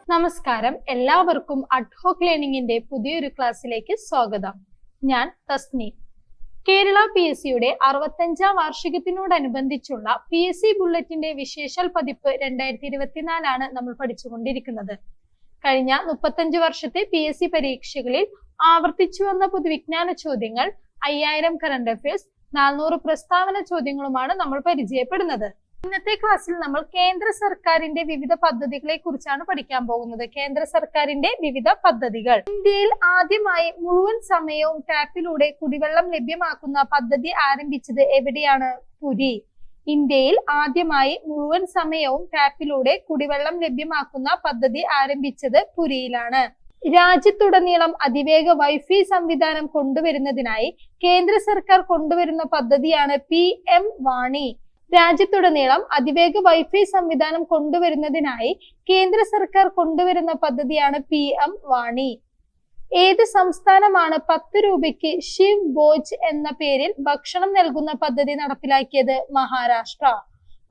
നമസ്കാരം, എല്ലാവർക്കും അഡ്ഹോക് ലേണിംഗിന്റെ പുതിയൊരു ക്ലാസ്സിലേക്ക് സ്വാഗതം. ഞാൻ തസ്നി. കേരള PSCയുടെ 65ാം വാർഷികത്തിനോടനുബന്ധിച്ചുള്ള PSC ബുള്ളറ്റിന്റെ വിശേഷാൽ പതിപ്പ് 2024 നമ്മൾ പഠിച്ചുകൊണ്ടിരിക്കുന്നത്. കഴിഞ്ഞ 35 വർഷത്തെ PSC പരീക്ഷകളിൽ ആവർത്തിച്ചു വന്ന പൊതുവിജ്ഞാന ചോദ്യങ്ങൾ, 5000 കറണ്ട് അഫയേഴ്സ്, 400 പ്രസ്താവന ചോദ്യങ്ങളുമാണ് നമ്മൾ പരിചയപ്പെടുന്നത്. ഇന്നത്തെ ക്ലാസ്സിൽ നമ്മൾ കേന്ദ്ര സർക്കാരിന്റെ വിവിധ പദ്ധതികളെ കുറിച്ചാണ് പഠിക്കാൻ പോകുന്നത്. കേന്ദ്ര സർക്കാരിന്റെ വിവിധ പദ്ധതികൾ. ഇന്ത്യയിൽ ആദ്യമായി മുഴുവൻ സമയവും ടാപ്പിലൂടെ കുടിവെള്ളം ലഭ്യമാക്കുന്ന പദ്ധതി ആരംഭിച്ചത് എവിടെയാണ്? പുരി. ഇന്ത്യയിൽ ആദ്യമായി മുഴുവൻ സമയവും ടാപ്പിലൂടെ കുടിവെള്ളം ലഭ്യമാക്കുന്ന പദ്ധതി ആരംഭിച്ചത് പുരിയിലാണ്. രാജ്യത്തുടനീളം അതിവേഗ വൈഫൈ സംവിധാനം കൊണ്ടുവരുന്നതിനായി കേന്ദ്ര സർക്കാർ കൊണ്ടുവരുന്ന പദ്ധതിയാണ് PM വാണി. രാജ്യത്തുടനീളം അതിവേഗ വൈഫൈ സംവിധാനം കൊണ്ടുവരുന്നതിനായി കേന്ദ്ര സർക്കാർ കൊണ്ടുവരുന്ന പദ്ധതിയാണ് PM വാണി. ഏത് സംസ്ഥാനമാണ് 10 രൂപയ്ക്ക് ശിവ് ഭോജ് എന്ന പേരിൽ ഭക്ഷണം നൽകുന്ന പദ്ധതി നടപ്പിലാക്കിയത്? മഹാരാഷ്ട്ര.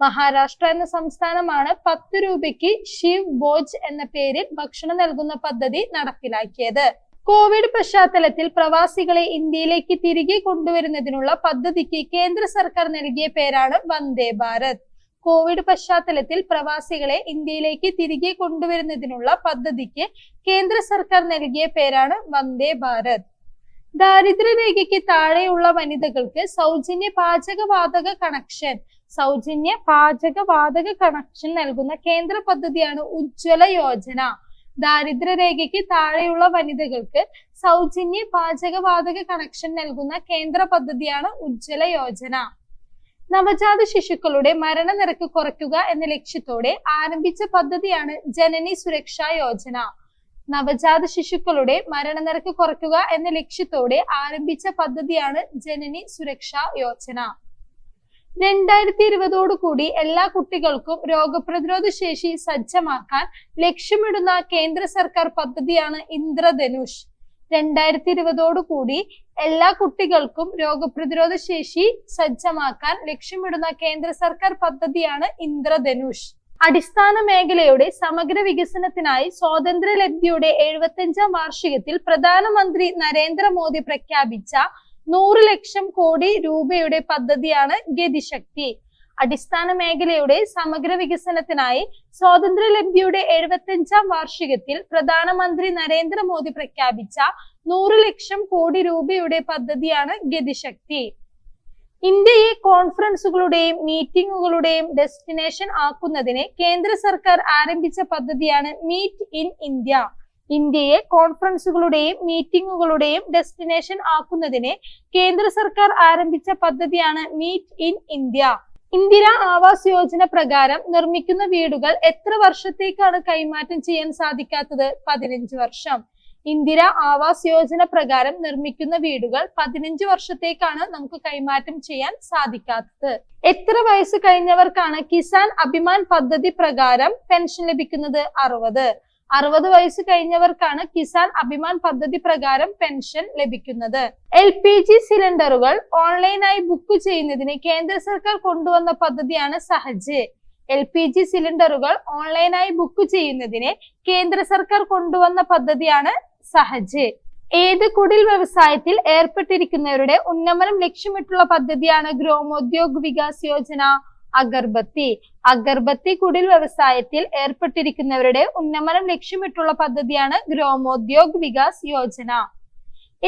മഹാരാഷ്ട്ര എന്ന സംസ്ഥാനമാണ് 10 രൂപയ്ക്ക് ശിവ് ഭോജ് എന്ന പേരിൽ ഭക്ഷണം നൽകുന്ന പദ്ധതി നടപ്പിലാക്കിയത്. കോവിഡ് പശ്ചാത്തലത്തിൽ പ്രവാസികളെ ഇന്ത്യയിലേക്ക് തിരികെ കൊണ്ടുവരുന്നതിനുള്ള പദ്ധതിക്ക് കേന്ദ്ര സർക്കാർ നൽകിയ പേരാണ് വന്ദേ ഭാരത്. കോവിഡ് പശ്ചാത്തലത്തിൽ പ്രവാസികളെ ഇന്ത്യയിലേക്ക് തിരികെ കൊണ്ടുവരുന്നതിനുള്ള പദ്ധതിക്ക് കേന്ദ്ര സർക്കാർ നൽകിയ പേരാണ് വന്ദേ ഭാരത്. ദാരിദ്ര്യരേഖയ്ക്ക് താഴെയുള്ള വനിതകൾക്ക് സൗജന്യ പാചകവാതക കണക്ഷൻ നൽകുന്ന കേന്ദ്ര പദ്ധതിയാണ് ഉജ്ജ്വല യോജന. ദാരിദ്ര്യരേഖയ്ക്ക് താഴെയുള്ള വനിതകൾക്ക് സൗജന്യ പാചകവാതക കണക്ഷൻ നൽകുന്ന കേന്ദ്ര പദ്ധതിയാണ് ഉജ്ജ്വല യോജന. നവജാത ശിശുക്കളുടെ മരണനിരക്ക് കുറയ്ക്കുക എന്ന ലക്ഷ്യത്തോടെ ആരംഭിച്ച പദ്ധതിയാണ് ജനനി സുരക്ഷാ യോജന. നവജാത ശിശുക്കളുടെ മരണനിരക്ക് കുറയ്ക്കുക എന്ന ലക്ഷ്യത്തോടെ ആരംഭിച്ച പദ്ധതിയാണ് ജനനി സുരക്ഷാ യോജന. 2020 എല്ലാ കുട്ടികൾക്കും രോഗപ്രതിരോധ ശേഷി സജ്ജമാക്കാൻ ലക്ഷ്യമിടുന്ന കേന്ദ്ര സർക്കാർ പദ്ധതിയാണ് ഇന്ദ്രധനുഷ്. 2020 എല്ലാ കുട്ടികൾക്കും രോഗപ്രതിരോധ ശേഷി സജ്ജമാക്കാൻ ലക്ഷ്യമിടുന്ന കേന്ദ്ര സർക്കാർ പദ്ധതിയാണ് ഇന്ദ്രധനുഷ്. അടിസ്ഥാന മേഖലയുടെ സമഗ്ര വികസനത്തിനായി സ്വാതന്ത്ര്യലബ്ധിയുടെ 75ാം വാർഷികത്തിൽ പ്രധാനമന്ത്രി നരേന്ദ്രമോദി പ്രഖ്യാപിച്ച 100 ലക്ഷം കോടി രൂപയുടെ പദ്ധതിയാണ് ഗതിശക്തി. അടിസ്ഥാന മേഖലയുടെ സമഗ്ര വികസനത്തിനായി സ്വാതന്ത്ര്യലബ്ധിയുടെ 75ാം വാർഷികത്തിൽ പ്രധാനമന്ത്രി നരേന്ദ്രമോദി പ്രഖ്യാപിച്ച 100 ലക്ഷം കോടി രൂപയുടെ പദ്ധതിയാണ് ഗതിശക്തി. ഇന്ത്യയെ കോൺഫറൻസുകളുടെയും മീറ്റിംഗുകളുടെയും ഡെസ്റ്റിനേഷൻ ആക്കുന്നതിന് കേന്ദ്ര സർക്കാർ ആരംഭിച്ച പദ്ധതിയാണ് മീറ്റ് ഇൻ ഇന്ത്യ. ഇന്ത്യയെ കോൺഫറൻസുകളുടെയും മീറ്റിംഗുകളുടെയും ഡെസ്റ്റിനേഷൻ ആക്കുന്നതിന് കേന്ദ്ര സർക്കാർ ആരംഭിച്ച പദ്ധതിയാണ് meet in India. Indira Awas Yojana പ്രകാരം നിർമ്മിക്കുന്ന വീടുകൾ എത്ര വർഷത്തേക്കാണ് കൈമാറ്റം ചെയ്യാൻ സാധിക്കാത്തത്? 15 വർഷം. ഇന്ദിരാ ആവാസ് യോജന പ്രകാരം നിർമ്മിക്കുന്ന വീടുകൾ 15 വർഷത്തേക്കാണ് നമുക്ക് കൈമാറ്റം ചെയ്യാൻ സാധിക്കാത്തത്. എത്ര വയസ്സ് കഴിഞ്ഞവർക്കാണ് കിസാൻ അഭിമാൻ പദ്ധതി പ്രകാരം പെൻഷൻ ലഭിക്കുന്നത്? 60 വയസ്സ് കഴിഞ്ഞവർക്കാണ് കിസാൻ അഭിമാൻ പദ്ധതി പ്രകാരം പെൻഷൻ ലഭിക്കുന്നത്. LPG സിലിണ്ടറുകൾ ഓൺലൈനായി ബുക്ക് ചെയ്യുന്നതിന് കേന്ദ്ര സർക്കാർ കൊണ്ടുവന്ന പദ്ധതിയാണ് സഹജ്. LPG സിലിണ്ടറുകൾ ഓൺലൈനായി ബുക്ക് ചെയ്യുന്നതിന് കേന്ദ്ര സർക്കാർ കൊണ്ടുവന്ന പദ്ധതിയാണ് സഹജ്. ഏത് കുടിൽ വ്യവസായത്തിൽ ഏർപ്പെട്ടിരിക്കുന്നവരുടെ ഉന്നമനം ലക്ഷ്യമിട്ടുള്ള പദ്ധതിയാണ് ഗ്രാമോദ്യോഗ് വികാസ് യോജന? അഗർബത്തി കുടിൽ വ്യവസായത്തിൽ ഏർപ്പെട്ടിരിക്കുന്നവരുടെ ഉന്നമനം ലക്ഷ്യമിട്ടുള്ള പദ്ധതിയാണ് ഗ്രാമോദ്യോഗ് വികാസ് യോജന.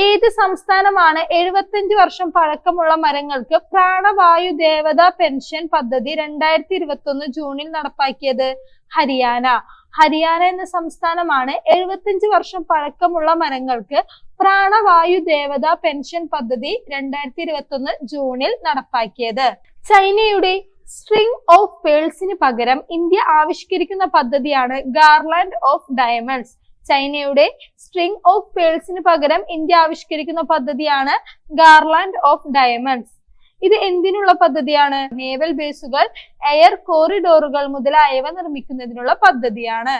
ഏത് സംസ്ഥാനമാണ് 75 വർഷം പഴക്കമുള്ള മരങ്ങൾക്ക് പ്രാണവായു ദേവതാ പെൻഷൻ പദ്ധതി 2021 ജൂണിൽ നടപ്പാക്കിയത്? ഹരിയാന എന്ന സംസ്ഥാനമാണ് 75 വർഷം പഴക്കമുള്ള മരങ്ങൾക്ക് പ്രാണവായു ദേവതാ പെൻഷൻ പദ്ധതി 2021 ജൂണിൽ നടപ്പാക്കിയത്. ചൈനയുടെ സ്ട്രിംഗ് ഓഫ് പേൾസിന് പകരം ഇന്ത്യ ആവിഷ്കരിക്കുന്ന പദ്ധതിയാണ് ഗാർലാൻഡ് ഓഫ് ഡയമണ്ട്സ്. ചൈനയുടെ സ്ട്രിംഗ് ഓഫ് പേൾസിന് പകരം ഇന്ത്യ ആവിഷ്കരിക്കുന്ന പദ്ധതിയാണ് ഗാർലാൻഡ് ഓഫ് ഡയമണ്ട്സ്. ഇത് എന്തിനുള്ള പദ്ധതിയാണ്? നേവൽ ബേസുകൾ, എയർ കോറിഡോറുകൾ മുതലായവ നിർമ്മിക്കുന്നതിനുള്ള പദ്ധതിയാണ്.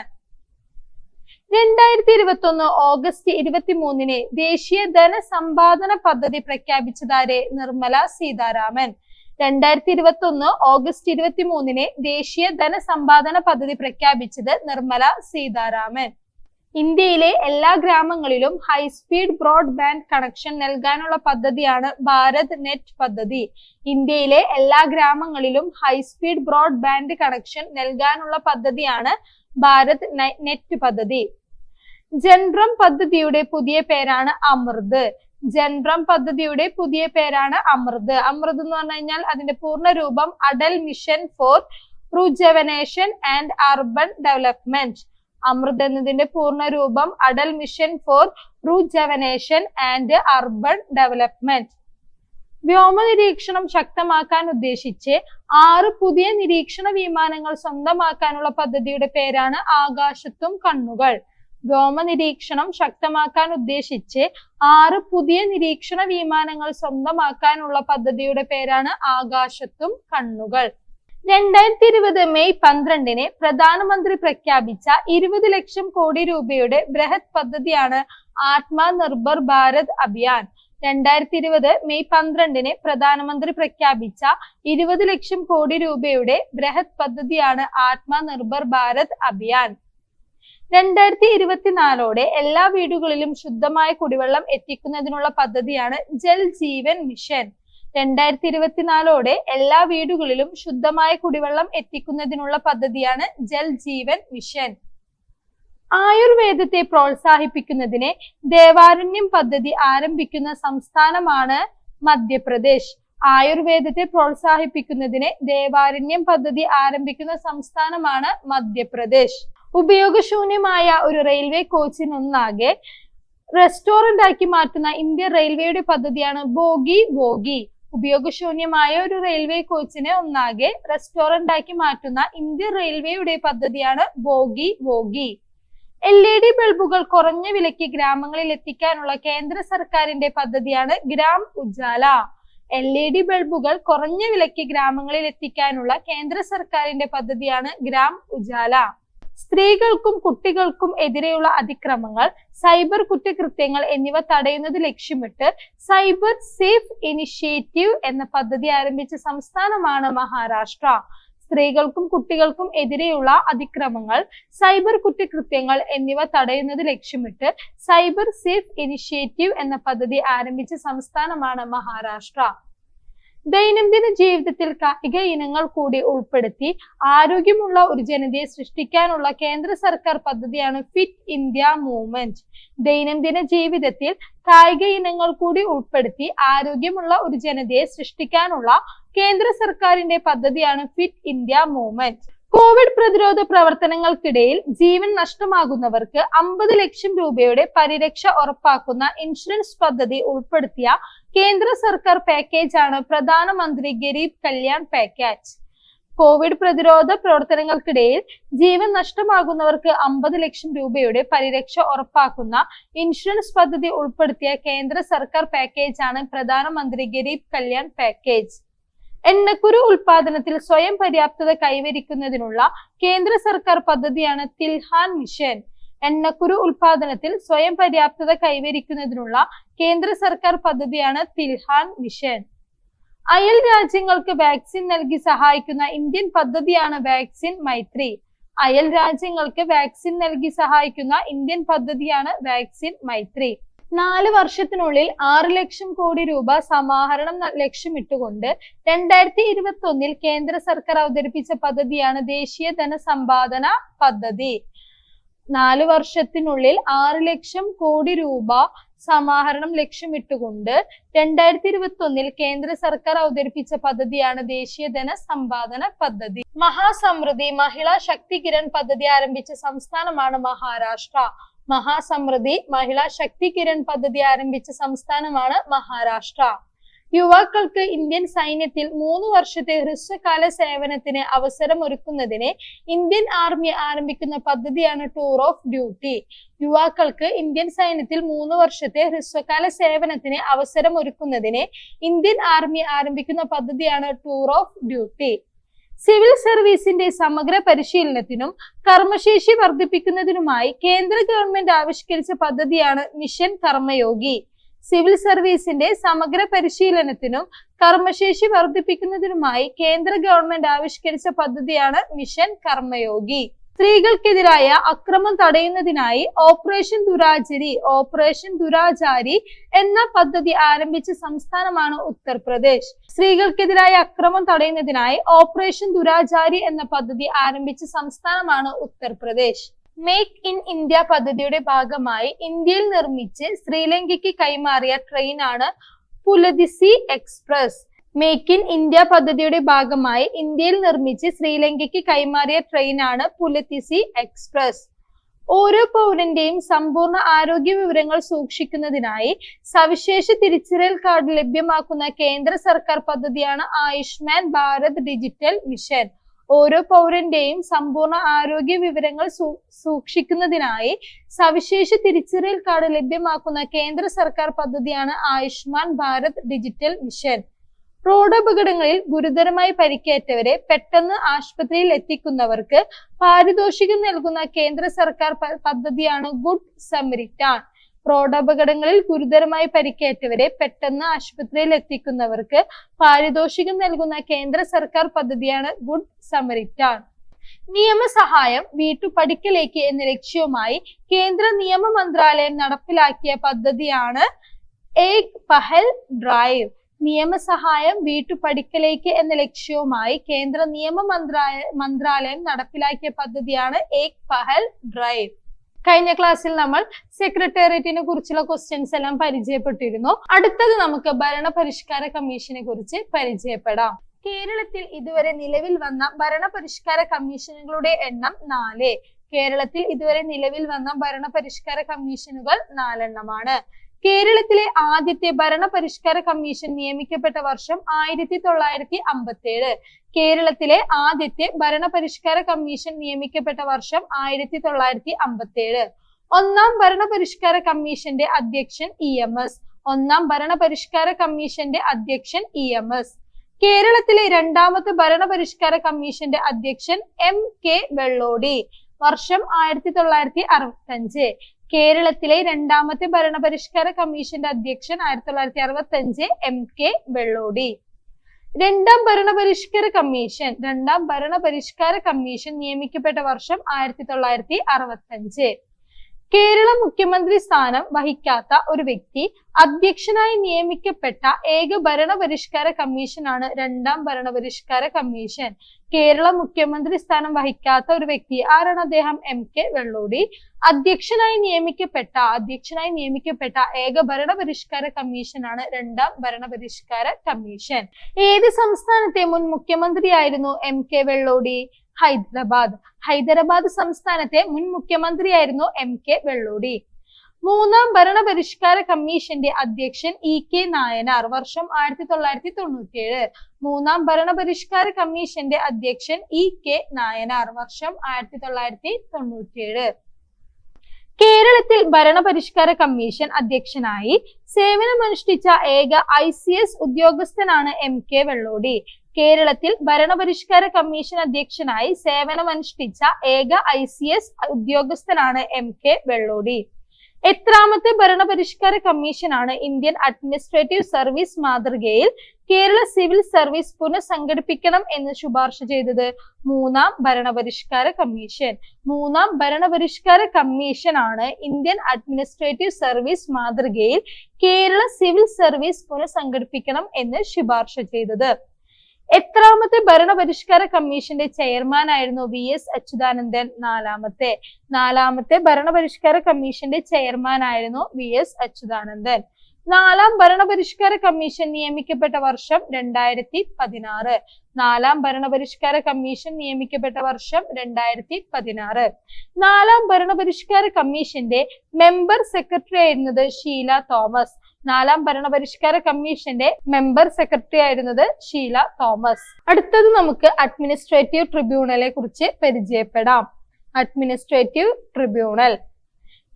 2021 ഓഗസ്റ്റ് 23 ദേശീയ ധനസമ്പാദന പദ്ധതി പ്രഖ്യാപിച്ചതാരെ? നിർമ്മല സീതാരാമൻ. 2021 ഓഗസ്റ്റ് 23 ദേശീയ ധനസമ്പാദന പദ്ധതി പ്രഖ്യാപിച്ചത് നിർമ്മല സീതാരാമൻ. ഇന്ത്യയിലെ എല്ലാ ഗ്രാമങ്ങളിലും ഹൈസ്പീഡ് ബ്രോഡ്ബാൻഡ് കണക്ഷൻ നൽകാനുള്ള പദ്ധതിയാണ് ഭാരത് നെറ്റ് പദ്ധതി. ഇന്ത്യയിലെ എല്ലാ ഗ്രാമങ്ങളിലും ഹൈസ്പീഡ് ബ്രോഡ്ബാൻഡ് കണക്ഷൻ നൽകാനുള്ള പദ്ധതിയാണ് ഭാരത് നെറ്റ് പദ്ധതി. ജൻറം പദ്ധതിയുടെ പുതിയ പേരാണ് അമൃത്. ജൻറം പദ്ധതിയുടെ പുതിയ പേരാണ് അമൃത്. അമൃത് എന്ന് പറഞ്ഞു കഴിഞ്ഞാൽ അതിന്റെ പൂർണ്ണ രൂപം Atal mission for rejuvenation and urban development. Amrut എന്നതിന്റെ പൂർണ്ണ രൂപം Atal mission for rejuvenation and urban development. വ്യോമ നിരീക്ഷണം ശക്തമാക്കാൻ ഉദ്ദേശിച്ച് 6 പുതിയ നിരീക്ഷണ വിമാനങ്ങൾ സ്വന്തമാക്കാനുള്ള പദ്ധതിയുടെ പേരാണ് ആകാശത്തും കണ്ണുകൾ. വ്യോമ നിരീക്ഷണം ശക്തമാക്കാൻ ഉദ്ദേശിച്ച് 6 പുതിയ നിരീക്ഷണ വിമാനങ്ങൾ സ്വന്തമാക്കാനുള്ള പദ്ധതിയുടെ പേരാണ് ആകാശത്തും കണ്ണുകൾ. 2020 മെയ് 12 പ്രധാനമന്ത്രി പ്രഖ്യാപിച്ച 20 ലക്ഷം കോടി രൂപയുടെ ബൃഹത് പദ്ധതിയാണ് ആത്മനിർഭർ ഭാരത് അഭിയാൻ. 2020 മെയ് 12 പ്രധാനമന്ത്രി പ്രഖ്യാപിച്ച 20 ലക്ഷം കോടി രൂപയുടെ ബൃഹത് പദ്ധതിയാണ് ആത്മനിർഭർ ഭാരത് അഭിയാൻ. 2024 എല്ലാ വീടുകളിലും ശുദ്ധമായ കുടിവെള്ളം എത്തിക്കുന്നതിനുള്ള പദ്ധതിയാണ് ജൽ ജീവൻ മിഷൻ. 2024 എല്ലാ വീടുകളിലും ശുദ്ധമായ കുടിവെള്ളം എത്തിക്കുന്നതിനുള്ള പദ്ധതിയാണ് ജൽ ജീവൻ മിഷൻ. ആയുർവേദത്തെ പ്രോത്സാഹിപ്പിക്കുന്നതിന് ദേവാരണ്യം പദ്ധതി ആരംഭിക്കുന്ന സംസ്ഥാനമാണ് മധ്യപ്രദേശ്. ആയുർവേദത്തെ പ്രോത്സാഹിപ്പിക്കുന്നതിന് ദേവാരണ്യം പദ്ധതി ആരംഭിക്കുന്ന സംസ്ഥാനമാണ് മധ്യപ്രദേശ്. ഉപയോഗശൂന്യമായ ഒരു റെയിൽവേ കോച്ചിനൊന്നാകെ റെസ്റ്റോറന്റ് ആക്കി മാറ്റുന്ന ഇന്ത്യൻ റെയിൽവേയുടെ പദ്ധതിയാണ് ബോഗി ബോഗി. ഉപയോഗശൂന്യമായ ഒരു റെയിൽവേ കോച്ചിനെ ഒന്നാകെ റെസ്റ്റോറന്റ് ആക്കി മാറ്റുന്ന ഇന്ത്യൻ റെയിൽവേയുടെ പദ്ധതിയാണ് ബോഗി ബോഗി. LED ബൾബുകൾ കുറഞ്ഞ വിലയ്ക്ക് ഗ്രാമങ്ങളിൽ എത്തിക്കാനുള്ള കേന്ദ്ര സർക്കാരിന്റെ പദ്ധതിയാണ് ഗ്രാം ഉജാല. LED ബൾബുകൾ കുറഞ്ഞ വിലയ്ക്ക് ഗ്രാമങ്ങളിൽ എത്തിക്കാനുള്ള കേന്ദ്ര സർക്കാരിന്റെ പദ്ധതിയാണ് ഗ്രാം ഉജാല. സ്ത്രീകൾക്കും കുട്ടികൾക്കും എതിരെയുള്ള അതിക്രമങ്ങൾ, സൈബർ കുറ്റകൃത്യങ്ങൾ എന്നിവ തടയുന്നത് ലക്ഷ്യമിട്ട് സൈബർ സേഫ് ഇനിഷ്യേറ്റീവ് എന്ന പദ്ധതി ആരംഭിച്ച സംസ്ഥാനമാണ് മഹാരാഷ്ട്ര. സ്ത്രീകൾക്കും കുട്ടികൾക്കും എതിരെയുള്ള അതിക്രമങ്ങൾ, സൈബർ കുറ്റകൃത്യങ്ങൾ എന്നിവ തടയുന്നത് ലക്ഷ്യമിട്ട് സൈബർ സേഫ് ഇനിഷ്യേറ്റീവ് എന്ന പദ്ധതി ആരംഭിച്ച സംസ്ഥാനമാണ് മഹാരാഷ്ട്ര. ദൈനംദിന ജീവിതത്തിൽ കായിക ഇനങ്ങൾ കൂടി ഉൾപ്പെടുത്തി ആരോഗ്യമുള്ള ഒരു ജനതയെ സൃഷ്ടിക്കാനുള്ള കേന്ദ്ര സർക്കാർ പദ്ധതിയാണ് ഫിറ്റ് ഇന്ത്യ മൂവ്മെന്റ്. ദൈനംദിന ജീവിതത്തിൽ കായിക ഇനങ്ങൾ കൂടി ഉൾപ്പെടുത്തി ആരോഗ്യമുള്ള ഒരു ജനതയെ സൃഷ്ടിക്കാനുള്ള കേന്ദ്ര സർക്കാരിന്റെ പദ്ധതിയാണ് ഫിറ്റ് ഇന്ത്യ മൂവ്മെന്റ്. കോവിഡ് പ്രതിരോധ പ്രവർത്തനങ്ങൾക്കിടയിൽ ജീവൻ നഷ്ടമാകുന്നവർക്ക് 50 ലക്ഷം രൂപയുടെ പരിരക്ഷ ഉറപ്പാക്കുന്ന ഇൻഷുറൻസ് പദ്ധതി ഉൾപ്പെടുത്തിയ കേന്ദ്ര സർക്കാർ പാക്കേജാണ് പ്രധാനമന്ത്രി ഗരീബ് കല്യാൺ പാക്കേജ്. കോവിഡ് പ്രതിരോധ പ്രവർത്തനങ്ങൾക്കിടയിൽ ജീവൻ നഷ്ടമാകുന്നവർക്ക് 50 ലക്ഷം രൂപയുടെ പരിരക്ഷ ഉറപ്പാക്കുന്ന ഇൻഷുറൻസ് പദ്ധതി ഉൾപ്പെടുത്തിയ കേന്ദ്ര സർക്കാർ പാക്കേജാണ് പ്രധാനമന്ത്രി ഗരീബ് കല്യാൺ പാക്കേജ്. എണ്ണക്കുരു ഉൽപാദനത്തിൽ സ്വയം പര്യാപ്തത കൈവരിക്കുന്നതിനുള്ള കേന്ദ്ര സർക്കാർ പദ്ധതിയാണ് തിൽഹാൻ മിഷൻ. എണ്ണക്കുരു ഉൽപാദനത്തിൽ സ്വയം പര്യാപ്തത കൈവരിക്കുന്നതിനുള്ള കേന്ദ്ര സർക്കാർ പദ്ധതിയാണ് തിൽഹാൻ മിഷൻ. അയൽ രാജ്യങ്ങൾക്ക് വാക്സിൻ നൽകി സഹായിക്കുന്ന ഇന്ത്യൻ പദ്ധതിയാണ് വാക്സിൻ മൈത്രി. അയൽ രാജ്യങ്ങൾക്ക് വാക്സിൻ നൽകി സഹായിക്കുന്ന ഇന്ത്യൻ പദ്ധതിയാണ് വാക്സിൻ മൈത്രി. 4 വർഷത്തിനുള്ളിൽ 6 ലക്ഷം കോടി രൂപ സമാഹരണം ലക്ഷ്യമിട്ടുകൊണ്ട് 2021 കേന്ദ്ര സർക്കാർ അവതരിപ്പിച്ച പദ്ധതിയാണ് ദേശീയ ധനസമ്പാദന പദ്ധതി. 4 വർഷത്തിനുള്ളിൽ 6 ലക്ഷം കോടി രൂപ സമാഹരണം ലക്ഷ്യമിട്ടുകൊണ്ട് 2021 കേന്ദ്ര സർക്കാർ അവതരിപ്പിച്ച പദ്ധതിയാണ് ദേശീയ ധനസമ്പാദന പദ്ധതി. മഹാസമൃദ്ധി മഹിളാ ശക്തി കിരൺ പദ്ധതി ആരംഭിച്ച സംസ്ഥാനമാണ് മഹാരാഷ്ട്ര. മഹാസമൃദ്ധി മഹിളാ ശക്തി കിരൺ പദ്ധതി ആരംഭിച്ച സംസ്ഥാനമാണ് മഹാരാഷ്ട്ര. യുവാക്കൾക്ക് ഇന്ത്യൻ സൈന്യത്തിൽ 3 വർഷത്തെ ഹ്രസ്വകാല സേവനത്തിന് അവസരമൊരുക്കുന്നതിന് ഇന്ത്യൻ ആർമി ആരംഭിക്കുന്ന പദ്ധതിയാണ് ടൂർ ഓഫ് ഡ്യൂട്ടി. യുവാക്കൾക്ക് ഇന്ത്യൻ സൈന്യത്തിൽ 3 വർഷത്തെ ഹ്രസ്വകാല സേവനത്തിന് അവസരമൊരുക്കുന്നതിന് ഇന്ത്യൻ ആർമി ആരംഭിക്കുന്ന പദ്ധതിയാണ് ടൂർ ഓഫ് ഡ്യൂട്ടി. സിവിൽ സർവീസിന്റെ സമഗ്ര പരിശീലനത്തിനും കർമ്മശേഷി വർദ്ധിപ്പിക്കുന്നതിനുമായി കേന്ദ്ര ഗവൺമെന്റ് ആവിഷ്കരിച്ച പദ്ധതിയാണ് മിഷൻ കർമ്മയോഗി. സിവിൽ സർവീസിന്റെ സമഗ്ര പരിശീലനത്തിനും കർമ്മശേഷി വർദ്ധിപ്പിക്കുന്നതിനുമായി കേന്ദ്ര ഗവൺമെന്റ് ആവിഷ്കരിച്ച പദ്ധതിയാണ് മിഷൻ കർമ്മയോഗി. സ്ത്രീകൾക്കെതിരായ അക്രമം തടയുന്നതിനായി ഓപ്പറേഷൻ ദുരാചാരി എന്ന പദ്ധതി ആരംഭിച്ച സംസ്ഥാനമാണ് ഉത്തർപ്രദേശ്. സ്ത്രീകൾക്കെതിരായ അക്രമം തടയുന്നതിനായി ഓപ്പറേഷൻ ദുരാചാരി എന്ന പദ്ധതി ആരംഭിച്ച സംസ്ഥാനമാണ് ഉത്തർപ്രദേശ്. മേക്ക് ഇൻ ഇന്ത്യ പദ്ധതിയുടെ ഭാഗമായി ഇന്ത്യയിൽ നിർമ്മിച്ച് ശ്രീലങ്കയ്ക്ക് കൈമാറിയ ട്രെയിനാണ് പുലതിസി എക്സ്പ്രസ്. മേക്ക് ഇൻ ഇന്ത്യ പദ്ധതിയുടെ ഭാഗമായി ഇന്ത്യയിൽ നിർമ്മിച്ച് ശ്രീലങ്കയ്ക്ക് കൈമാറിയ ട്രെയിനാണ് പുലതിസി എക്സ്പ്രസ്. ഓരോ പൗരന്റെയും സമ്പൂർണ്ണ ആരോഗ്യ വിവരങ്ങൾ സൂക്ഷിക്കുന്നതിനായി സവിശേഷ തിരിച്ചറിയൽ കാർഡ് ലഭ്യമാക്കുന്ന കേന്ദ്ര സർക്കാർ പദ്ധതിയാണ് ആയുഷ്മാൻ ഭാരത് ഡിജിറ്റൽ മിഷൻ. ഓരോ പൗരന്റെയും സമ്പൂർണ്ണ ആരോഗ്യ വിവരങ്ങൾ സൂക്ഷിക്കുന്നതിനായി സവിശേഷ തിരിച്ചറിയൽ കാർഡ് ലഭ്യമാക്കുന്ന കേന്ദ്ര സർക്കാർ പദ്ധതിയാണ് ആയുഷ്മാൻ ഭാരത് ഡിജിറ്റൽ മിഷൻ. റോഡപകടങ്ങളിൽ ഗുരുതരമായി പരിക്കേറ്റവരെ പെട്ടെന്ന് ആശുപത്രിയിൽ എത്തിക്കുന്നവർക്ക് പാരിതോഷികം നൽകുന്ന കേന്ദ്ര സർക്കാർ പദ്ധതിയാണ് ഗുഡ് സമരിറ്റൻ. റോഡപകടങ്ങളിൽ ഗുരുതരമായി പരിക്കേറ്റവരെ പെട്ടെന്ന് ആശുപത്രിയിൽ എത്തിക്കുന്നവർക്ക് പാരിതോഷികം നൽകുന്ന കേന്ദ്ര സർക്കാർ പദ്ധതിയാണ് ഗുഡ് സമരിറ്റൻ. നിയമസഹായം വീട്ടുപടിക്കലേക്ക് എന്ന ലക്ഷ്യവുമായി കേന്ദ്ര നിയമ മന്ത്രാലയം നടപ്പിലാക്കിയ പദ്ധതിയാണ് ഏക് പഹൽ ഡ്രൈവ്. നിയമസഹായം വീട്ടുപടിക്കലേക്ക് എന്ന ലക്ഷ്യവുമായി കേന്ദ്ര നിയമ മന്ത്രാലയം നടപ്പിലാക്കിയ പദ്ധതിയാണ് ഏക് പഹൽ ഡ്രൈവ്. കഴിഞ്ഞ ക്ലാസ്സിൽ നമ്മൾ സെക്രട്ടേറിയറ്റിനെ കുറിച്ചുള്ള ക്വസ്റ്റ്യൻസ് എല്ലാം പരിചയപ്പെട്ടിരുന്നു. അടുത്തത് നമുക്ക് ഭരണപരിഷ്കാര കമ്മീഷനെ കുറിച്ച് പരിചയപ്പെടാം. കേരളത്തിൽ ഇതുവരെ നിലവിൽ വന്ന ഭരണപരിഷ്കാര കമ്മീഷനുകളുടെ എണ്ണം 4. കേരളത്തിൽ ഇതുവരെ നിലവിൽ വന്ന ഭരണപരിഷ്കാര കമ്മീഷനുകൾ 4 എണ്ണമാണ്. കേരളത്തിലെ ആദ്യത്തെ ഭരണപരിഷ്കാര കമ്മീഷൻ നിയമിക്കപ്പെട്ട വർഷം 1957. കേരളത്തിലെ ആദ്യത്തെ ഭരണപരിഷ്കാര കമ്മീഷൻ നിയമിക്കപ്പെട്ട വർഷം 1957. ഒന്നാം ഭരണപരിഷ്കാര കമ്മീഷന്റെ അധ്യക്ഷൻ EMS. ഒന്നാം ഭരണപരിഷ്കാര കമ്മീഷന്റെ അധ്യക്ഷൻ EMS. കേരളത്തിലെ രണ്ടാമത്തെ ഭരണപരിഷ്കാര കമ്മീഷന്റെ അധ്യക്ഷൻ MK വെള്ളോടി. വർഷം 1965. കേരളത്തിലെ രണ്ടാമത്തെ ഭരണപരിഷ്കാര കമ്മീഷന്റെ അധ്യക്ഷൻ 1965 MK വെള്ളോടി. രണ്ടാം ഭരണപരിഷ്കാര കമ്മീഷൻ നിയമിക്കപ്പെട്ട വർഷം 1965. കേരള മുഖ്യമന്ത്രി സ്ഥാനം വഹിക്കാത്ത ഒരു വ്യക്തി അധ്യക്ഷനായി നിയമിക്കപ്പെട്ട ഏക ഭരണപരിഷ്കാര കമ്മീഷനാണ് രണ്ടാം ഭരണപരിഷ്കാര കമ്മീഷൻ. കേരള മുഖ്യമന്ത്രി സ്ഥാനം വഹിക്കാത്ത ഒരു വ്യക്തി ആരാണ്? അദ്ദേഹം MK വെള്ളോടി. അധ്യക്ഷനായി നിയമിക്കപ്പെട്ട ഏക ഭരണപരിഷ്കാര കമ്മീഷനാണ് രണ്ടാം ഭരണപരിഷ്കാര കമ്മീഷൻ. ഏത് സംസ്ഥാനത്തെ മുൻ മുഖ്യമന്ത്രിയായിരുന്നു MK വെള്ളോടി? ഹൈദരാബാദ് സംസ്ഥാനത്തെ മുൻ മുഖ്യമന്ത്രിയായിരുന്നു MK വെള്ളോടി. മൂന്നാം ഭരണപരിഷ്കാര കമ്മീഷന്റെ അധ്യക്ഷൻ EK നായനാർ. വർഷം 1997. മൂന്നാം ഭരണപരിഷ്കാര കമ്മീഷന്റെ അധ്യക്ഷൻ EK നായനാർ. വർഷം 1997. കേരളത്തിൽ ഭരണപരിഷ്കാര കമ്മീഷൻ അധ്യക്ഷനായി സേവനമനുഷ്ഠിച്ച ഏക ICS ഉദ്യോഗസ്ഥനാണ് MK വെള്ളോടി. കേരളത്തിൽ ഭരണപരിഷ്കാര കമ്മീഷൻ അധ്യക്ഷനായി സേവനമനുഷ്ഠിച്ച ഏക ICS ഉദ്യോഗസ്ഥനാണ് MK വെള്ളോടി. എത്രാമത്തെ ഭരണപരിഷ്കാര കമ്മീഷനാണ് ഇന്ത്യൻ അഡ്മിനിസ്ട്രേറ്റീവ് സർവീസ് മാതൃകയിൽ കേരള സിവിൽ സർവീസ് പുനഃസംഘടിപ്പിക്കണം എന്ന് ശുപാർശ ചെയ്തത്? മൂന്നാം ഭരണപരിഷ്കാര കമ്മീഷൻ. മൂന്നാം ഭരണപരിഷ്കാര കമ്മീഷനാണ് ഇന്ത്യൻ അഡ്മിനിസ്ട്രേറ്റീവ് സർവീസ് മാതൃകയിൽ കേരള സിവിൽ സർവീസ് പുനഃസംഘടിപ്പിക്കണം എന്ന് ശുപാർശ ചെയ്തത്. എത്രാമത്തെ ഭരണപരിഷ്കാര കമ്മീഷന്റെ ചെയർമാൻ ആയിരുന്നു VS അച്യുതാനന്ദൻ? നാലാമത്തെ ഭരണപരിഷ്കാര കമ്മീഷന്റെ ചെയർമാൻ ആയിരുന്നു VS അച്യുതാനന്ദൻ. നാലാം ഭരണപരിഷ്കാര കമ്മീഷൻ നിയമിക്കപ്പെട്ട വർഷം 2016. നാലാം ഭരണപരിഷ്കാര കമ്മീഷൻ നിയമിക്കപ്പെട്ട വർഷം 2016. നാലാം ഭരണപരിഷ്കാര കമ്മീഷന്റെ മെമ്പർ സെക്രട്ടറി ആയിരുന്നത് ഷീല തോമസ്. നാലാം ഭരണപരിഷ്കാര കമ്മീഷന്റെ മെമ്പർ സെക്രട്ടറി ആയിരുന്നത് ഷീല തോമസ്. അടുത്തത് നമുക്ക് അഡ്മിനിസ്ട്രേറ്റീവ് ട്രിബ്യൂണലെ കുറിച്ച് പരിചയപ്പെടാം. Administrative tribunal.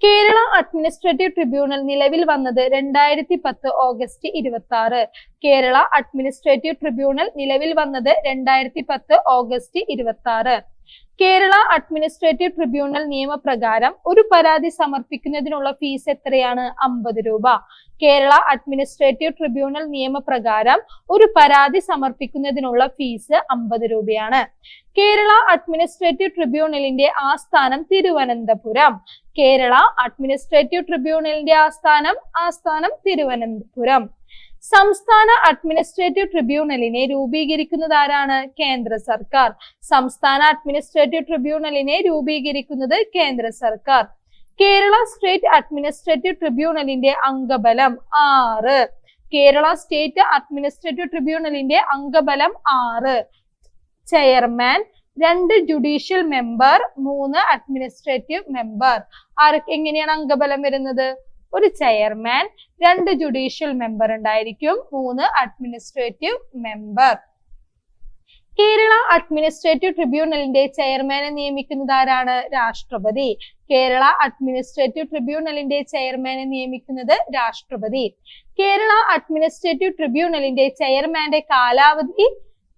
Kerala administrative tribunal നിലവിൽ വന്നത് 2010 ഓഗസ്റ്റ് 26. കേരള അഡ്മിനിസ്ട്രേറ്റീവ് ട്രിബ്യൂണൽ നിലവിൽ വന്നത് 2010 ഓഗസ്റ്റ് 26. കേരള അഡ്മിനിസ്ട്രേറ്റീവ് ട്രിബ്യൂണൽ നിയമപ്രകാരം ഒരു പരാതി സമർപ്പിക്കുന്നതിനുള്ള ഫീസ് എത്രയാണ്? 50 രൂപ. കേരള അഡ്മിനിസ്ട്രേറ്റീവ് ട്രിബ്യൂണൽ നിയമപ്രകാരം ഒരു പരാതി സമർപ്പിക്കുന്നതിനുള്ള ഫീസ് 50 രൂപയാണ്. കേരള അഡ്മിനിസ്ട്രേറ്റീവ് ട്രിബ്യൂണലിന്റെ ആസ്ഥാനം തിരുവനന്തപുരം. കേരള അഡ്മിനിസ്ട്രേറ്റീവ് ട്രിബ്യൂണലിന്റെ ആസ്ഥാനം തിരുവനന്തപുരം. സംസ്ഥാന അഡ്മിനിസ്ട്രേറ്റീവ് ട്രിബ്യൂണലിനെ രൂപീകരിക്കുന്നത് ആരാണ്? കേന്ദ്ര സർക്കാർ. സംസ്ഥാന അഡ്മിനിസ്ട്രേറ്റീവ് ട്രിബ്യൂണലിനെ രൂപീകരിക്കുന്നത് കേന്ദ്ര സർക്കാർ. കേരള സ്റ്റേറ്റ് അഡ്മിനിസ്ട്രേറ്റീവ് ട്രിബ്യൂണലിന്റെ അംഗബലം 6. കേരള സ്റ്റേറ്റ് അഡ്മിനിസ്ട്രേറ്റീവ് ട്രിബ്യൂണലിന്റെ അംഗബലം 6. Chairman, 2 judicial member, 3 administrative member. എങ്ങനെയാണ് അംഗബലം വരുന്നത്? ഒരു ചെയർമാൻ, 2 ജുഡീഷ്യൽ മെമ്പർ ഉണ്ടായിരിക്കും, 3 അഡ്മിനിസ്ട്രേറ്റീവ് മെമ്പർ. കേരള അഡ്മിനിസ്ട്രേറ്റീവ് ട്രിബ്യൂണലിന്റെ ചെയർമാനെ നിയമിക്കുന്നത് ആരാണ്? രാഷ്ട്രപതി. കേരള അഡ്മിനിസ്ട്രേറ്റീവ് ട്രിബ്യൂണലിന്റെ ചെയർമാനെ നിയമിക്കുന്നത് രാഷ്ട്രപതി. കേരള അഡ്മിനിസ്ട്രേറ്റീവ് ട്രിബ്യൂണലിന്റെ ചെയർമാന്റെ കാലാവധി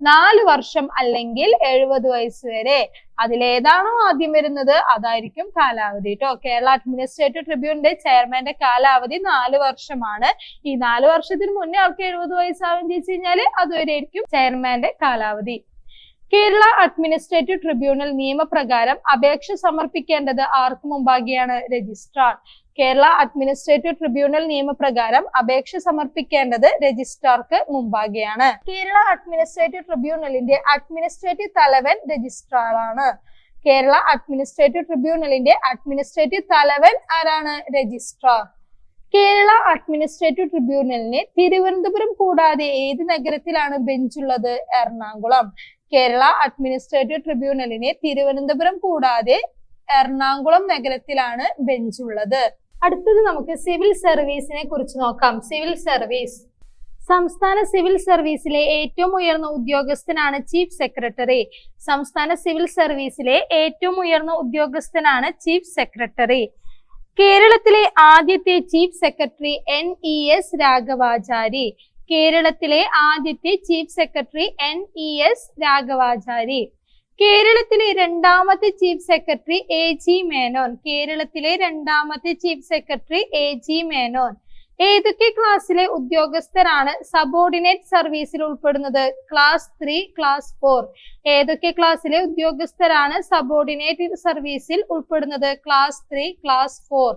4 വർഷം അല്ലെങ്കിൽ 70 വയസ്സ് വരെ. അതിലേതാണോ ആദ്യം വരുന്നത് അതായിരിക്കും കാലാവധി കേട്ടോ. കേരള അഡ്മിനിസ്ട്രേറ്റീവ് ട്രിബ്യൂണലിന്റെ ചെയർമാന്റെ കാലാവധി 4 വർഷമാണ്. ഈ 4 വർഷത്തിന് മുന്നേ ആൾക്ക് 70 വയസ്സാവും ചോദിച്ചു കഴിഞ്ഞാല് അതുവരെയായിരിക്കും ചെയർമാന്റെ കാലാവധി. കേരള അഡ്മിനിസ്ട്രേറ്റീവ് ട്രിബ്യൂണൽ നിയമപ്രകാരം അപേക്ഷ സമർപ്പിക്കേണ്ടത് ആർക്ക് മുമ്പാകെയാണ്? രജിസ്ട്രാർ. കേരള അഡ്മിനിസ്ട്രേറ്റീവ് ട്രിബ്യൂണൽ നിയമപ്രകാരം അപേക്ഷ സമർപ്പിക്കേണ്ടത് രജിസ്ട്രാർക്ക് മുമ്പാകെയാണ്. കേരള അഡ്മിനിസ്ട്രേറ്റീവ് ട്രിബ്യൂണലിന്റെ അഡ്മിനിസ്ട്രേറ്റീവ് തലവൻ രജിസ്ട്രാർ ആണ്. കേരള അഡ്മിനിസ്ട്രേറ്റീവ് ട്രിബ്യൂണലിന്റെ അഡ്മിനിസ്ട്രേറ്റീവ് തലവൻ ആരാണ്? രജിസ്ട്രാർ. കേരള അഡ്മിനിസ്ട്രേറ്റീവ് ട്രിബ്യൂണലിന് തിരുവനന്തപുരം കൂടാതെ ഏത് നഗരത്തിലാണ് ബെഞ്ചുള്ളത്? എറണാകുളം. കേരള അഡ്മിനിസ്ട്രേറ്റീവ് ട്രിബ്യൂണലിന് തിരുവനന്തപുരം കൂടാതെ എറണാകുളം നഗരത്തിലാണ് ബെഞ്ചുള്ളത്. അടുത്തത് നമുക്ക് സിവിൽ സർവീസിനെ കുറിച്ച് നോക്കാം. Civil service. സംസ്ഥാന സിവിൽ സർവീസിലെ ഏറ്റവും ഉയർന്ന ഉദ്യോഗസ്ഥനാണ് ചീഫ് സെക്രട്ടറി. സംസ്ഥാന സിവിൽ സർവീസിലെ ഏറ്റവും ഉയർന്ന ഉദ്യോഗസ്ഥനാണ് ചീഫ് സെക്രട്ടറി. കേരളത്തിലെ ആദ്യത്തെ ചീഫ് സെക്രട്ടറി NES രാഘവാചാരി. കേരളത്തിലെ ആദ്യത്തെ ചീഫ് സെക്രട്ടറി NES രാഘവാചാരി. കേരളത്തിലെ രണ്ടാമത്തെ ചീഫ് സെക്രട്ടറി AG മേനോൻ. കേരളത്തിലെ രണ്ടാമത്തെ ചീഫ് സെക്രട്ടറി AG മേനോൻ. ഏതൊക്കെ ക്ലാസ്സിലെ ഉദ്യോഗസ്ഥരാണ് സബോർഡിനേറ്റ് സർവീസിൽ ഉൾപ്പെടുന്നത്? Class 3, class 4. ഏതൊക്കെ ക്ലാസ്സിലെ ഉദ്യോഗസ്ഥരാണ് സബോർഡിനേറ്റ് സർവീസിൽ ഉൾപ്പെടുന്നത്? Class 3, class 4.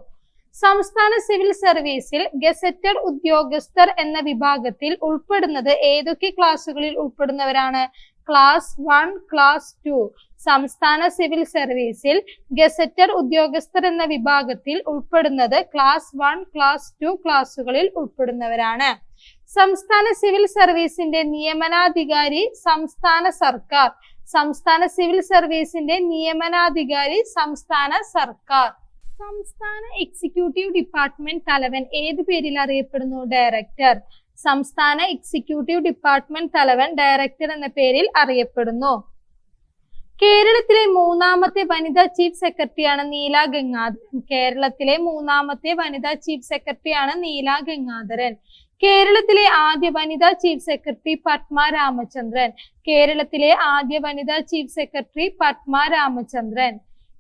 സംസ്ഥാന സിവിൽ സർവീസിൽ ഗസറ്റഡ് ഉദ്യോഗസ്ഥർ എന്ന വിഭാഗത്തിൽ ഉൾപ്പെടുന്നത് ഏതൊക്കെ ക്ലാസുകളിൽ ഉൾപ്പെടുന്നവരാണ്? Class 1, class 2. സംസ്ഥാന സിവിൽ സർവീസിൽ ഗസറ്റഡ് ഉദ്യോഗസ്ഥർ എന്ന വിഭാഗത്തിൽ ഉൾപ്പെടുന്നത് ക്ലാസ് 1, ക്ലാസ് 2 ക്ലാസുകളിൽ ഉൾപ്പെടുന്നവരാണ്. സംസ്ഥാന സിവിൽ സർവീസിന്റെ നിയമനാധികാരി സംസ്ഥാന സർക്കാർ. സംസ്ഥാന സിവിൽ സർവീസിന്റെ നിയമനാധികാരി സംസ്ഥാന സർക്കാർ. സംസ്ഥാന എക്സിക്യൂട്ടീവ് ഡിപ്പാർട്ട്മെന്റ് തലവൻ ഏത് പേരിൽ അറിയപ്പെടുന്നു? ഡയറക്ടർ. സംസ്ഥാന എക്സിക്യൂട്ടീവ് ഡിപ്പാർട്ട്മെന്റ് തലവൻ ഡയറക്ടർ എന്ന പേരിൽ അറിയപ്പെടുന്നു. കേരളത്തിലെ മൂന്നാമത്തെ വനിതാ ചീഫ് സെക്രട്ടറിയാണ് നീല ഗംഗാധരൻ. കേരളത്തിലെ മൂന്നാമത്തെ വനിതാ ചീഫ് സെക്രട്ടറിയാണ് നീല ഗംഗാധരൻ. കേരളത്തിലെ ആദ്യ വനിതാ ചീഫ് സെക്രട്ടറി പത്മ രാമചന്ദ്രൻ. കേരളത്തിലെ ആദ്യ വനിതാ ചീഫ് സെക്രട്ടറി പത്മ രാമചന്ദ്രൻ.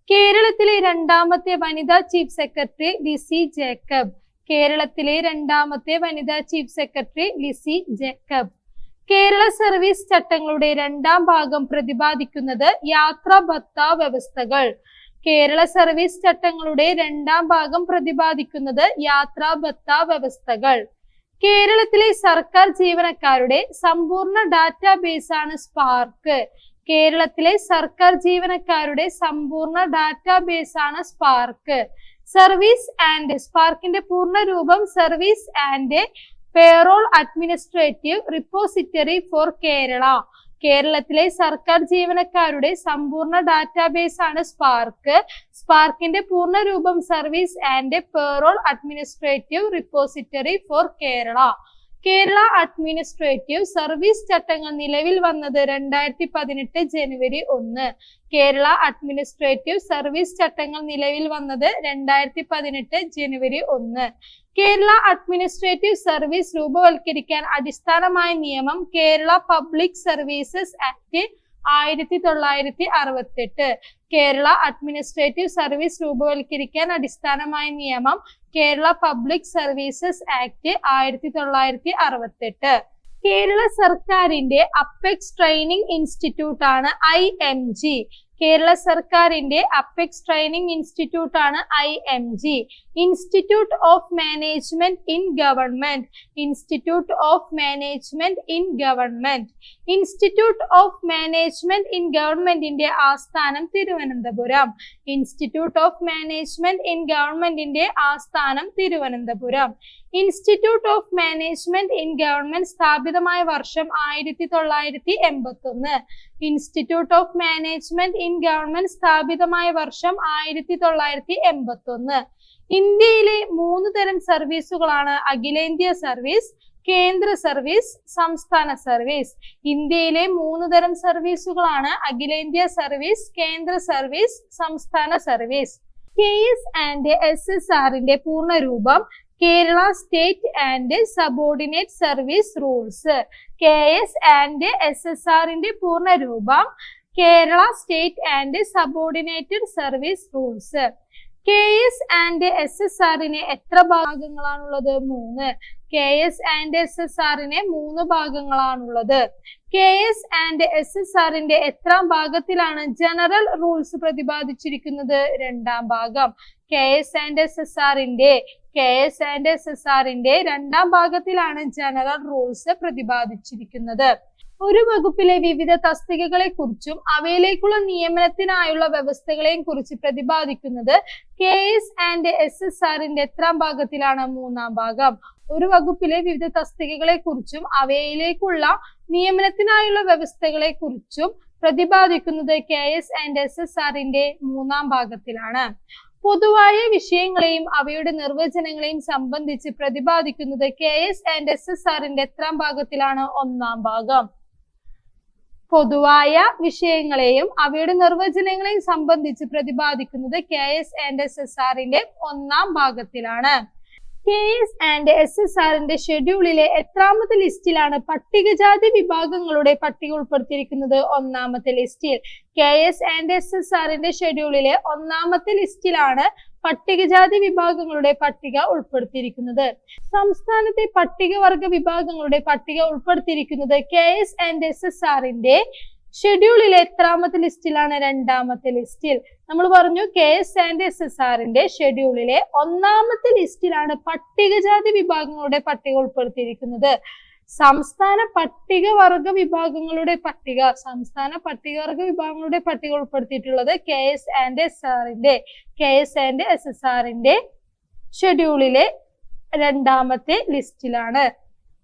കേരളത്തിലെ രണ്ടാമത്തെ വനിതാ ചീഫ് സെക്രട്ടറി ലിസി ജേക്കബ്. കേരളത്തിലെ രണ്ടാമത്തെ വനിതാ chief secretary Lissy Jacob. Kerala service ചട്ടങ്ങളുടെ 2ാം ഭാഗം പ്രതിപാദിക്കുന്നത് യാത്രാ ഭത്ത വ്യവസ്ഥകൾ. കേരള സർവീസ് ചട്ടങ്ങളുടെ 2ാം ഭാഗം പ്രതിപാദിക്കുന്നത് യാത്രാ ഭത്ത വ്യവസ്ഥകൾ. കേരളത്തിലെ സർക്കാർ ജീവനക്കാരുടെ സമ്പൂർണ്ണ ഡാറ്റാബേസ് ആണ് സ്പാർക്ക്. കേരളത്തിലെ സർക്കാർ ജീവനക്കാരുടെ സമ്പൂർണ്ണ ഡാറ്റാബേസ് ആണ് സ്പാർക്ക്. സർവീസ് ആൻഡ് സ്പാർക്കിന്റെ പൂർണ്ണ രൂപം service and payroll administrative repository for Kerala. കേരളത്തിലെ സർക്കാർ ജീവനക്കാരുടെ സമ്പൂർണ്ണ ഡാറ്റാബേസ് ആണ് സ്പാർക്ക്. സ്പാർക്കിന്റെ പൂർണ്ണ രൂപം service and payroll administrative repository for Kerala. Kerala administrative service ചട്ടങ്ങൾ നിലവിൽ വന്നത് 2018 ജനുവരി 1. കേരള അഡ്മിനിസ്ട്രേറ്റീവ് സർവീസ് ചട്ടങ്ങൾ നിലവിൽ വന്നത് 2018 ജനുവരി 1. കേരള അഡ്മിനിസ്ട്രേറ്റീവ് സർവീസ് രൂപവൽക്കരിക്കാൻ അടിസ്ഥാനമായ നിയമം Kerala public services act 1968. Kerala administrative service രൂപവൽക്കരിക്കാൻ അടിസ്ഥാനമായ നിയമം Kerala public services act 1968. Kerala സർക്കാരിന്റെ അപ്പെക്സ് ട്രെയിനിങ് ഇൻസ്റ്റിറ്റ്യൂട്ട് ആണ് IMG. കേരള സർക്കാരിന്റെ അപ്പെക്സ് ട്രെയിനിങ് ഇൻസ്റ്റിറ്റ്യൂട്ട് ആണ് IMG. Institute of management in government. Institute of management in government. Institute of management in ഗവൺമെന്റിന്റെ ആസ്ഥാനം Thiruvananthapuram. Institute of management in ഗവൺമെന്റിന്റെ ആസ്ഥാനം Thiruvananthapuram. Institute of management in government സ്ഥാപിതമായ വർഷം 1981. Institute of management in government സ്ഥാപിതമായ വർഷം 1981. ഇന്ത്യയിലെ 3 തരം സർവീസുകളാണ് അഖിലേന്ത്യാ സർവീസ്, കേന്ദ്ര സർവീസ്, സംസ്ഥാന സർവീസ്. ഇന്ത്യയിലെ 3 തരം സർവീസുകളാണ് അഖിലേന്ത്യാ സർവീസ്, കേന്ദ്ര സർവീസ്, സംസ്ഥാന സർവീസ്. KS ആൻഡ് SSRന്റെ പൂർണ്ണരൂപം Kerala state and subordinate service rules. KS and SSRന്റെ പൂർണ്ണരൂപം Kerala state and subordinated service rules. KS and SSRന് എത്ര ഭാഗങ്ങളാണുള്ളത്? 3. KS ആൻഡ് SSRന് 3 ഭാഗങ്ങളാണുള്ളത്. KS ആൻഡ് SSRന്റെ എത്രാം ഭാഗത്തിലാണ് ജനറൽ റൂൾസ് പ്രതിപാദിച്ചിരിക്കുന്നത്? 2ാം ഭാഗം. KS ആൻഡ് SSRന്റെ 2ാം ഭാഗത്തിലാണ് ജനറൽ റൂൾസ് പ്രതിപാദിച്ചിരിക്കുന്നത്. ഒരു വകുപ്പിലെ വിവിധ തസ്തികകളെ കുറിച്ചും അവയിലേക്കുള്ള നിയമനത്തിനായുള്ള വ്യവസ്ഥകളെയും കുറിച്ച് പ്രതിപാദിക്കുന്നത് KS ആൻഡ് SSRന്റെ എത്രാം ഭാഗത്തിലാണ്? 3ാം ഭാഗം. ഒരു വകുപ്പിലെ വിവിധ തസ്തികകളെ കുറിച്ചും അവയിലേക്കുള്ള നിയമനത്തിനായുള്ള വ്യവസ്ഥകളെ കുറിച്ചും പ്രതിപാദിക്കുന്നത് KS ആൻഡ് SSRന്റെ 3ാം ഭാഗത്തിലാണ്. പൊതുവായ വിഷയങ്ങളെയും അവയുടെ നിർവചനങ്ങളെയും സംബന്ധിച്ച് പ്രതിപാദിക്കുന്നത് KS ആൻഡ് SSRന്റെ എത്രാം ഭാഗത്തിലാണ്? 1ാം ഭാഗം. പൊതുവായ വിഷയങ്ങളെയും അവയുടെ നിർവചനങ്ങളെയും സംബന്ധിച്ച് പ്രതിപാദിക്കുന്നത് KS ആൻഡ് SSRന്റെ 1ാം ഭാഗത്തിലാണ്. KS ആൻഡ് SSRന്റെ ഷെഡ്യൂളിലെ എത്രാമത്തെ ലിസ്റ്റിലാണ് പട്ടികജാതി വിഭാഗങ്ങളുടെ പട്ടിക ഉൾപ്പെടുത്തിയിരിക്കുന്നത്? 1ാമത്തെ ലിസ്റ്റിൽ. KS ആൻഡ് SSRന്റെ ഷെഡ്യൂളിലെ 1ാമത്തെ ലിസ്റ്റിലാണ് പട്ടികജാതി വിഭാഗങ്ങളുടെ പട്ടിക ഉൾപ്പെടുത്തിയിരിക്കുന്നത്. സംസ്ഥാനത്തെ പട്ടികവർഗ വിഭാഗങ്ങളുടെ പട്ടിക ഉൾപ്പെടുത്തിയിരിക്കുന്നത് KS ആൻഡ് SSRന്റെ ഷെഡ്യൂളിലെ എത്രാമത്തെ ലിസ്റ്റിലാണ്? 2ാമത്തെ ലിസ്റ്റിൽ. നമ്മൾ പറഞ്ഞു KS ആൻഡ് SSRന്റെ ഷെഡ്യൂളിലെ 1ാമത്തെ ലിസ്റ്റിലാണ് പട്ടികജാതി വിഭാഗങ്ങളുടെ പട്ടിക ഉൾപ്പെടുത്തിയിരിക്കുന്നത്. സംസ്ഥാന പട്ടികവർഗ വിഭാഗങ്ങളുടെ പട്ടിക ഉൾപ്പെടുത്തിയിട്ടുള്ളത് KS ആൻഡ് SSRന്റെ ഷെഡ്യൂളിലെ 2ാമത്തെ ലിസ്റ്റിലാണ്.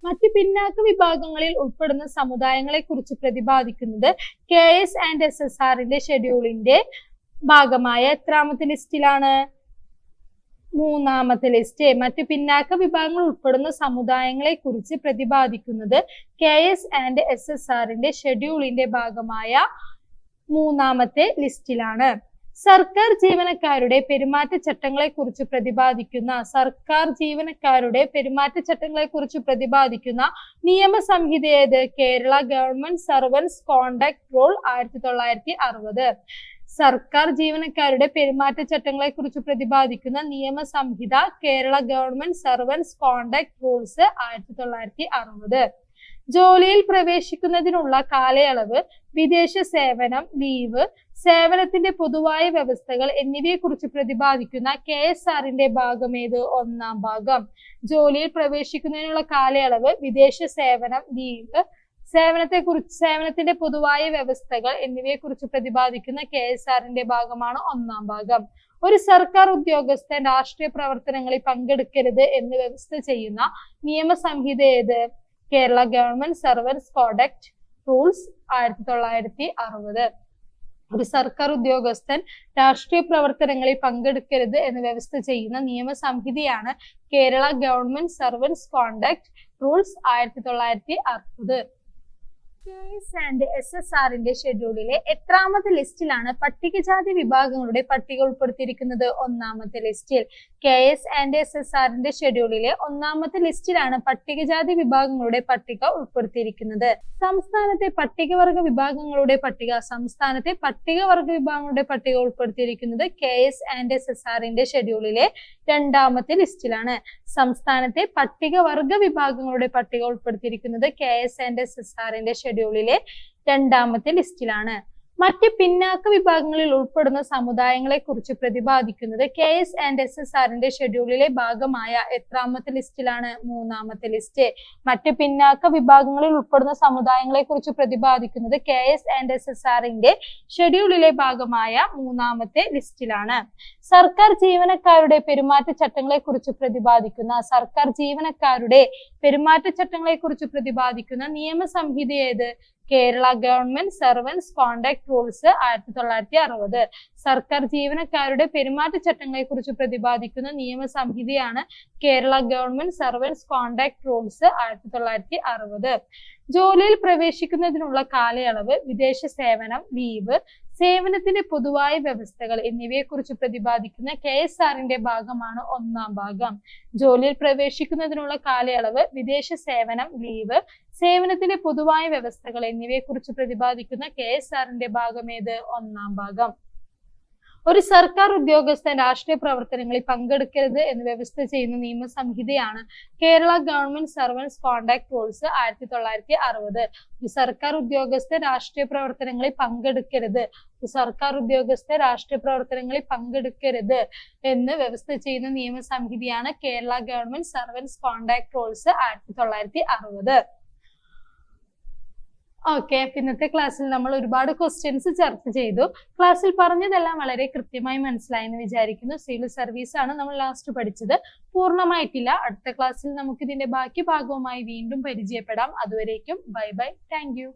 മറ്റ് പിന്നാക്ക വിഭാഗങ്ങളിൽ ഉൾപ്പെടുന്ന സമുദായങ്ങളെ കുറിച്ച് പ്രതിപാദിക്കുന്നത് KS ആൻഡ് SSRന്റെ ഷെഡ്യൂളിന്റെ ഭാഗമായ എത്രാമത്തെ ലിസ്റ്റിലാണ്? 3ാമത്തെ ലിസ്റ്റ്. മറ്റ് പിന്നാക്ക വിഭാഗങ്ങൾ ഉൾപ്പെടുന്ന സമുദായങ്ങളെ കുറിച്ച് പ്രതിപാദിക്കുന്നത് KS ആൻഡ് SSRന്റെ ഷെഡ്യൂളിന്റെ ഭാഗമായ 3ാമത്തെ ലിസ്റ്റിലാണ്. സർക്കാർ ജീവനക്കാരുടെ പെരുമാറ്റച്ചട്ടങ്ങളെ കുറിച്ച് പ്രതിപാദിക്കുന്ന നിയമസംഹിത ഏത്? Kerala government servants conduct rule 1960. സർക്കാർ ജീവനക്കാരുടെ പെരുമാറ്റച്ചട്ടങ്ങളെ കുറിച്ച് പ്രതിപാദിക്കുന്ന നിയമസംഹിത Kerala government servants conduct rules 1960. ജോലിയിൽ പ്രവേശിക്കുന്നതിനുള്ള കാലയളവ്, വിദേശ സേവനം, ലീവ്, സേവനത്തിന്റെ പൊതുവായ വ്യവസ്ഥകൾ എന്നിവയെ കുറിച്ച് പ്രതിപാദിക്കുന്ന KSRന്റെ ഭാഗം ഏത്? 1ാം ഭാഗം. ജോലിയിൽ പ്രവേശിക്കുന്നതിനുള്ള കാലയളവ്, വിദേശ സേവനം, ലീവ്, സേവനത്തിന്റെ പൊതുവായ വ്യവസ്ഥകൾ എന്നിവയെ കുറിച്ച് പ്രതിപാദിക്കുന്ന KSRന്റെ ഭാഗമാണ് 1ാം ഭാഗം. ഒരു സർക്കാർ ഉദ്യോഗസ്ഥൻ രാഷ്ട്രീയ പ്രവർത്തനങ്ങളിൽ പങ്കെടുക്കരുത് എന്ന് വ്യവസ്ഥ ചെയ്യുന്ന നിയമസംഹിത ഏത്? Kerala government servants conduct rules 1960. ഒരു സർക്കാർ ഉദ്യോഗസ്ഥൻ രാഷ്ട്രീയ പ്രവർത്തനങ്ങളിൽ പങ്കെടുക്കരുത് എന്ന് വ്യവസ്ഥ ചെയ്യുന്ന നിയമസംഹിതയാണ് Kerala government servants conduct rules 1960. KS&SSRന്റെ ഷെഡ്യൂളിലെ എത്രാമത്തെ ലിസ്റ്റിലാണ് പട്ടികജാതി വിഭാഗങ്ങളുടെ പട്ടിക ഉൾപ്പെടുത്തിയിരിക്കുന്നത്? ഒന്നാമത്തെ ലിസ്റ്റിൽ. KS&SSRന്റെ ഷെഡ്യൂളിലെ ഒന്നാമത്തെ ലിസ്റ്റിലാണ് പട്ടികജാതി വിഭാഗങ്ങളുടെ പട്ടിക ഉൾപ്പെടുത്തിയിരിക്കുന്നത്. സംസ്ഥാനത്തെ പട്ടികവർഗ വിഭാഗങ്ങളുടെ പട്ടിക ഉൾപ്പെടുത്തിയിരിക്കുന്നത് KS&SSRന്റെ ഷെഡ്യൂളിലെ രണ്ടാമത്തെ ലിസ്റ്റിലാണ്. സംസ്ഥാനത്തെ പട്ടികവർഗ വിഭാഗങ്ങളുടെ പട്ടിക ഉൾപ്പെടുത്തിയിരിക്കുന്നത് KS&SSRന്റെ ഷെഡ്യൂളിലെ രണ്ടാമത്തെ ലിസ്റ്റിലാണ്. മറ്റ് പിന്നാക്ക വിഭാഗങ്ങളിൽ ഉൾപ്പെടുന്ന സമുദായങ്ങളെ കുറിച്ച് പ്രതിപാദിക്കുന്നത് KS&SSRന്റെ ഷെഡ്യൂളിലെ ഭാഗമായ എത്രാമത്തെ ലിസ്റ്റിലാണ്? മൂന്നാമത്തെ ലിസ്റ്റ്. മറ്റ് പിന്നാക്ക വിഭാഗങ്ങളിൽ ഉൾപ്പെടുന്ന സമുദായങ്ങളെ കുറിച്ച് പ്രതിപാദിക്കുന്നത് KS&SSRന്റെ ഷെഡ്യൂളിലെ ഭാഗമായ മൂന്നാമത്തെ ലിസ്റ്റിലാണ്. സർക്കാർ ജീവനക്കാരുടെ പെരുമാറ്റച്ചട്ടങ്ങളെ കുറിച്ച് പ്രതിപാദിക്കുന്ന നിയമസംഹിത ഏത്? Kerala government servants conduct rules 1960. സർക്കാർ ജീവനക്കാരുടെ പെരുമാറ്റച്ചട്ടങ്ങളെ കുറിച്ച് പ്രതിപാദിക്കുന്ന നിയമസംഹിതയാണ് Kerala government servants conduct rules 1960. ജോലിയിൽ പ്രവേശിക്കുന്നതിനുള്ള കാലയളവ്, വിദേശ സേവനം, ലീവ്, സേവനത്തിന്റെ പൊതുവായ വ്യവസ്ഥകൾ എന്നിവയെ കുറിച്ച് പ്രതിപാദിക്കുന്ന KSRന്റെ ഭാഗമാണ് ഒന്നാം ഭാഗം. ജോലിയിൽ പ്രവേശിക്കുന്നതിനുള്ള കാലയളവ്, വിദേശ സേവനം, ലീവ്, സേവനത്തിന്റെ പൊതുവായ വ്യവസ്ഥകൾ എന്നിവയെ കുറിച്ച് പ്രതിപാദിക്കുന്ന KSRന്റെ ഭാഗം ഏത്? ഒന്നാം ഭാഗം. ഒരു സർക്കാർ ഉദ്യോഗസ്ഥൻ രാഷ്ട്രീയ പ്രവർത്തനങ്ങളിൽ പങ്കെടുക്കരുത് എന്ന് വ്യവസ്ഥ ചെയ്യുന്ന നിയമസംഹിതയാണ് Kerala government servants conduct rules 1960. ഒരു സർക്കാർ ഉദ്യോഗസ്ഥൻ രാഷ്ട്രീയ പ്രവർത്തനങ്ങളിൽ പങ്കെടുക്കരുത് എന്ന് വ്യവസ്ഥ ചെയ്യുന്ന നിയമസംഹിതയാണ് Kerala government servants conduct rules 1960. Okay, ഇന്നത്തെ ക്ലാസ്സിൽ നമ്മൾ ഒരുപാട് ക്വസ്റ്റ്യൻസ് ചർച്ച ചെയ്തു. ക്ലാസ്സിൽ പറഞ്ഞതെല്ലാം വളരെ കൃത്യമായി മനസ്സിലായെന്ന് വിചാരിക്കുന്നു. സിവിൽ സർവീസ് ആണ് നമ്മൾ ലാസ്റ്റ് പഠിച്ചത്, പൂർണ്ണമായിട്ടില്ല. അടുത്ത ക്ലാസ്സിൽ നമുക്ക് ഇതിന്റെ ബാക്കി ഭാഗവുമായി വീണ്ടും പരിചയപ്പെടാം. അതുവരേക്കും ബൈ ബൈ, താങ്ക് യു.